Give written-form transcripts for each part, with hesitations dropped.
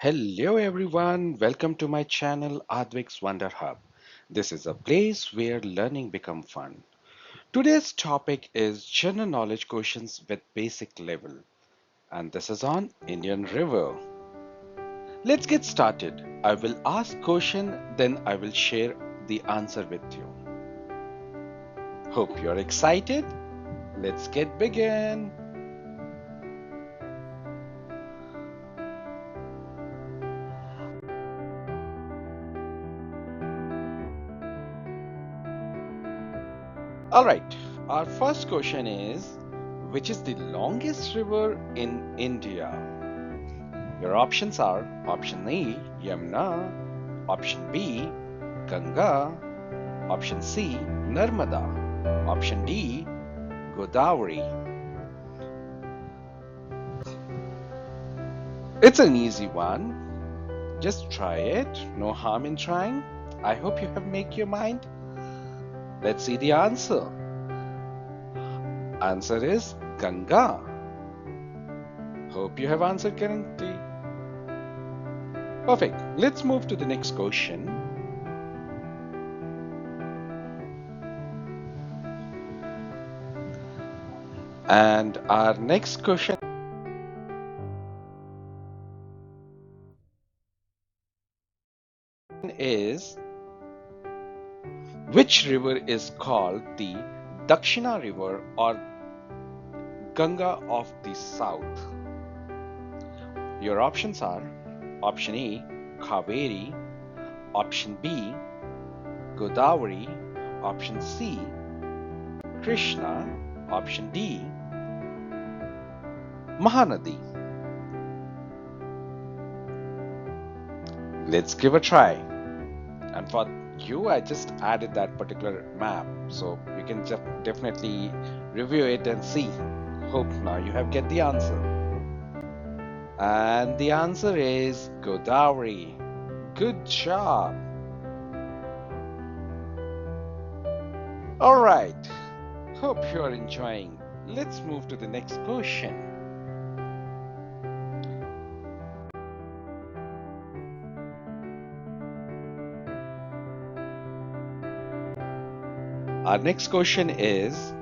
Hello everyone, welcome to my channel Aadvik's WonderHub. This is a place where learning becomes fun. Today's topic is general knowledge questions with basic level, and this is on Indian River. Let's get started. I will ask question, then I will share the answer with you. Hope you're excited. Let's get begin. All right, our first question is, which is the longest river in India? Your options are option A, Yamuna, option B, Ganga, option C, Narmada, option D, Godavari. It's an easy one. Just try it. No harm in trying. I hope you have made your mind. Let's see the answer. Answer is Ganga. Hope you have answered correctly. Perfect. Let's move to the next question. And our next question is, which river is called the Dakshina River or Ganga of the South? Your options are option A, Kaveri, option B, Godavari, option C, Krishna, option D, Mahanadi. Let's give a try. And for you, I just added that particular map, so you can just definitely review it and see. Hope now you have get the answer. And the answer is Godavari. Good job. All right. Hope you're enjoying. Let's move to the next question. Our next question is,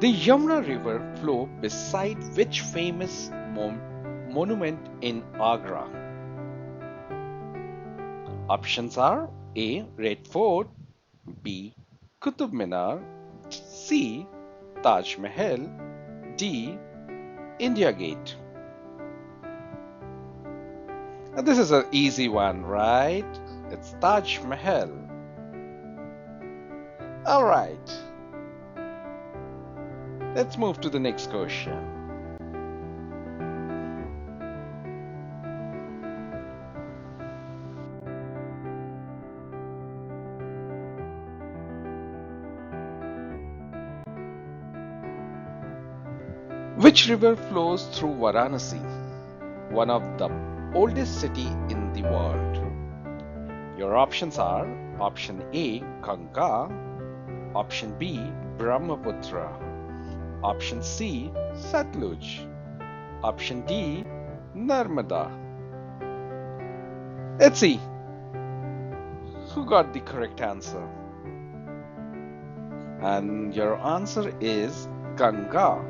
the Yamuna River flow beside which famous monument in Agra? Options are A, Red Fort, B, Qutub Minar, C, Taj Mahal, D, India Gate. And this is an easy one, right? It's Taj Mahal. All right. Let's move to the next question. Which river flows through Varanasi, one of the oldest city in the world? Your options are option A, Ganga, option B, Brahmaputra, option C, Satluj, option D, Narmada. Let's see who got the correct answer. And your answer is Ganga.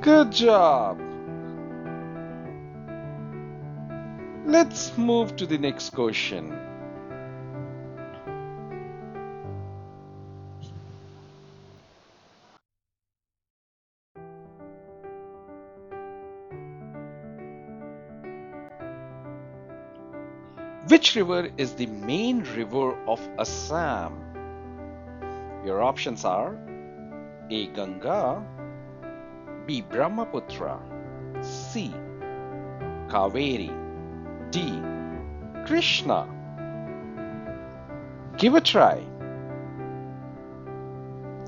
Good job. Let's move to the next question. Which river is the main river of Assam? Your options are A, Ganga, B, Brahmaputra, C, Kaveri, D, Krishna. Give a try.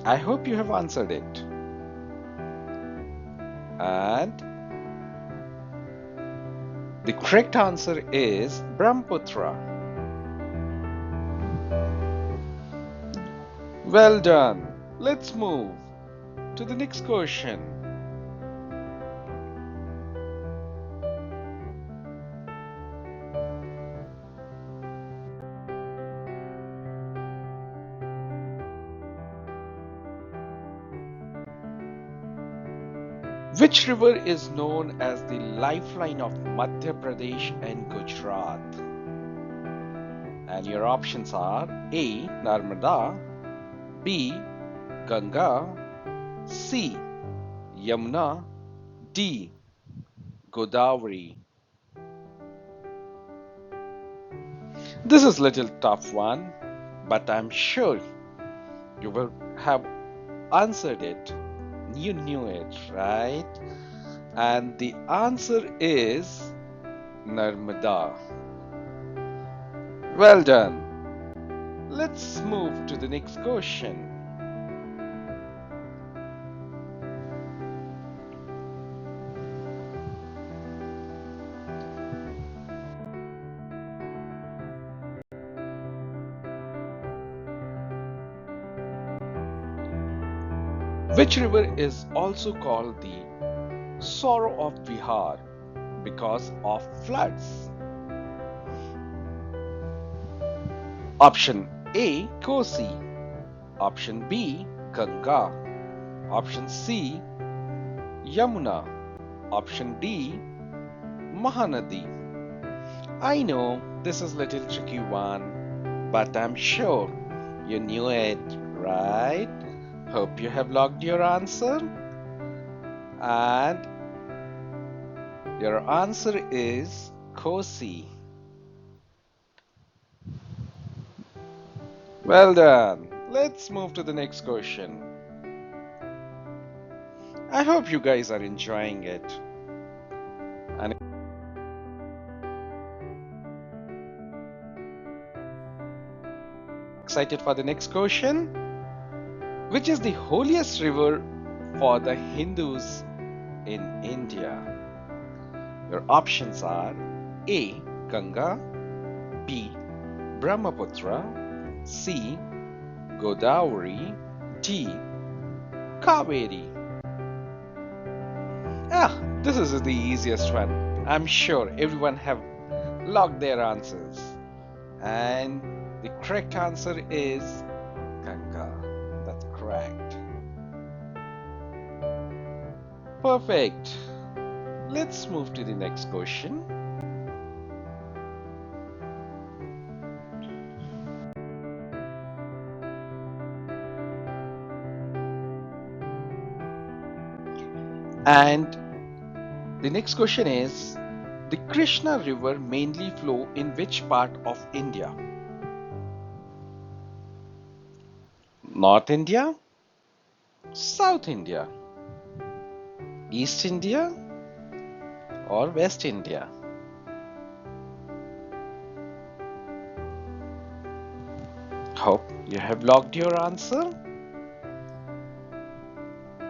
I hope you have answered it. And the correct answer is Brahmaputra. Well done. Let's move to the next question. Which river is known as the lifeline of Madhya Pradesh and Gujarat? And your options are A. Narmada, B. Ganga, C. Yamuna, D. Godavari. This is little tough one, but I'm sure you will have answered it. You knew it, right? And the answer is Narmada. Well done. Let's move to the next question. Which river is also called the sorrow of Bihar because of floods? Option A, Kosi. Option B, Ganga. Option C, Yamuna. Option D, Mahanadi. I know this is a little tricky one, but I'm sure you knew it, right? Hope you have logged your answer. And your answer is Kosi. Well done. Let's move to the next question. I hope you guys are enjoying it. And excited for the next question? Which is the holiest river for the Hindus in India? Your options are A. Ganga, B. Brahmaputra, C. Godavari, D. Kaveri. This is the easiest one. I'm sure everyone have logged their answers. And the correct answer is Ganga. That's correct. Perfect. Let's move to the next question. And the next question is, the Krishna River mainly flow in which part of India? North India, South India, East India, or West India? Hope you have logged your answer.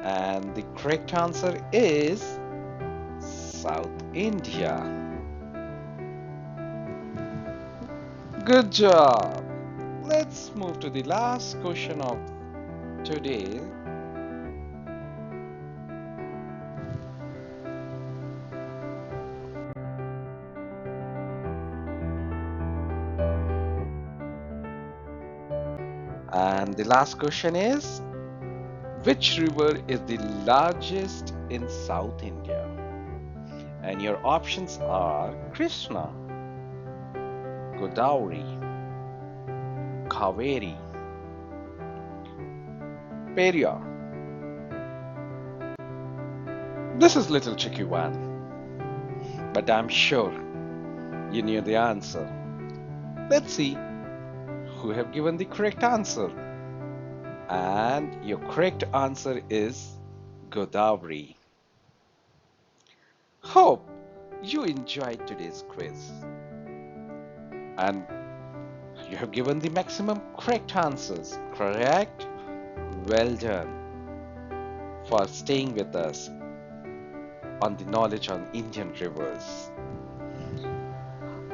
And the correct answer is South India. Good job. Let's move to the last question of today. And the last question is, which river is the largest in South India? And your options are Krishna, Godavari, Kaveri, Periyar. This is a little tricky one, but I'm sure you knew the answer. Let's see who have given the correct answer. And your correct answer is Godavari. Hope you enjoyed today's quiz. And you have given the maximum correct answers, correct? Well done for staying with us on the knowledge on Indian rivers.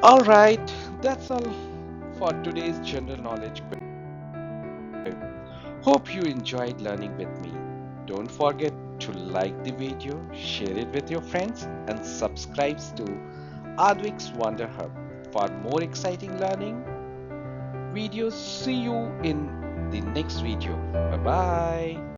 Alright, that's all for today's general knowledge quiz. Hope you enjoyed learning with me. Don't forget to like the video, share it with your friends, and subscribe to Aadvik's WonderHub for more exciting learning videos. See you in the next video. Bye bye.